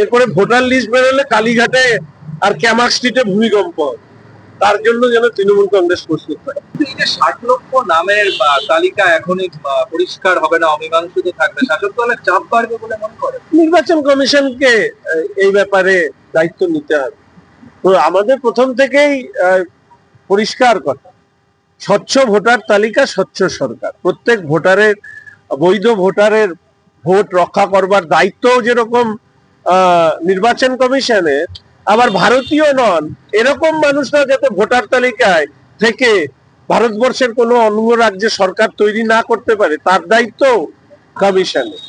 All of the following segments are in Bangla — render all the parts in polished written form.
এরপরে ভোটার লিস্ট বেরোলে কালীঘাটে আর ক্যামাক স্ট্রিটে ভূমিকম্প, তার জন্য যেন তৃণমূল কংগ্রেস প্রস্তুত হয়। এই যে 60 লক্ষ নামের তালিকা এখনই পরিষ্কার হবে না, অমীমাংসিত থাকবে, শাসক দলের চাপ বাড়বে বলে মনে করে? নির্বাচন কমিশনকে এই ব্যাপারে দায়িত্ব নিতে হবে। তো আমাদের প্রথম থেকেই পরিষ্কার কথা, স্বচ্ছ ভোটার তালিকা, স্বচ্ছ সরকার। প্রত্যেক ভোটারের, বৈধ ভোটারের ভোট রক্ষা করবার দায়িত্বও যেরকম নির্বাচন কমিশনের, আবার ভারতীয় নন এরকম মানুষরা যাতে ভোটার তালিকায় থেকে ভারতবর্ষের কোনো অন্য রাজ্যে সরকার তৈরি না করতে পারে তার দায়িত্ব কমিশনের।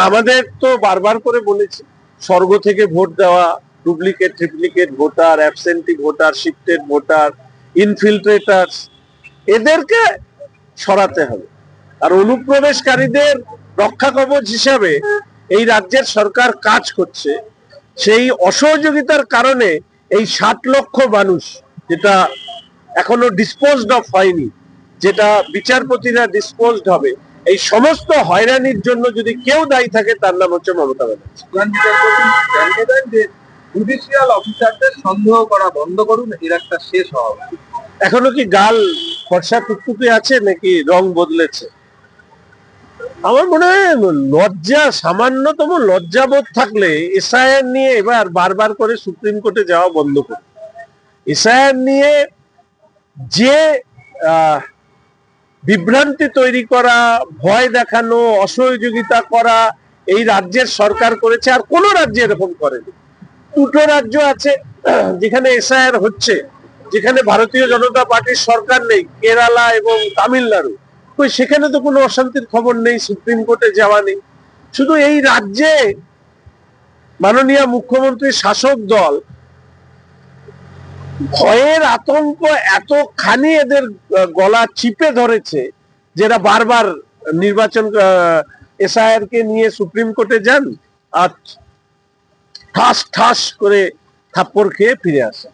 আমাদের তো বারবার করে বলেছি, স্বর্গ থেকে ভোট দেওয়া, duplicate triplicate voter, absentee voter, shifted voter, infiltrators, এদেরকে সরাতে হবে। আর অনুপ্রবেশকারীদের রক্ষা কবচ হিসাবে এই রাজ্যের সরকার কাজ করছে। সেই অসহযোগিতার কারণে এই 60 লক্ষ মানুষ, যেটা এখনো ডিসপোজড অফ হয়নি, যেটা বিচারপতিরা ডিসপোজড হবে, এই সমস্ত হয়রানির জন্য যদি কেউ দায়ী থাকে তার নাম হচ্ছে মমতা ব্যানার্জি। জুডিশিয়াল অফিসারদের সন্দেহ করা বন্ধ করুন, এর একটা শেষ হওয়া উচিত। এখনো কি গাল ফর্সা টুকটুকে আছে নাকি রং বদলেছে? আমার মনে হয় লজ্জা, সামান্যতম লজ্জাবোধ থাকলে এসআইআর নিয়ে এবার বারবার করে সুপ্রিম কোর্টে যাওয়া বন্ধ করে। এসআইআর নিয়ে যে বিভ্রান্তি তৈরি করা, ভয় দেখানো, অসহযোগিতা করা এই রাজ্যের সরকার করেছে, আর কোন রাজ্যে এরকম করেনি। দুটো রাজ্য আছে যেখানে এসআইআর হচ্ছে, যেখানে ভারতীয় জনতা পার্টির সরকার নেই, কেরালা এবং তামিলনাড়ু। সেখানে তো কোনো অশান্তির খবর নেই, সুপ্রিম কোর্টে যাওয়া নেই। শুধু এই রাজ্যে মাননীয় মুখ্যমন্ত্রীর শাসক দল ভয়ের আতঙ্ক এতখানি এদের গলা চিপে ধরেছে, যেটা বারবার নির্বাচন এসআইআর কে নিয়ে সুপ্রিম কোর্টে যান আর ঠাস ঠাস করে থাপ্পড় খেয়ে ফিরে আসে।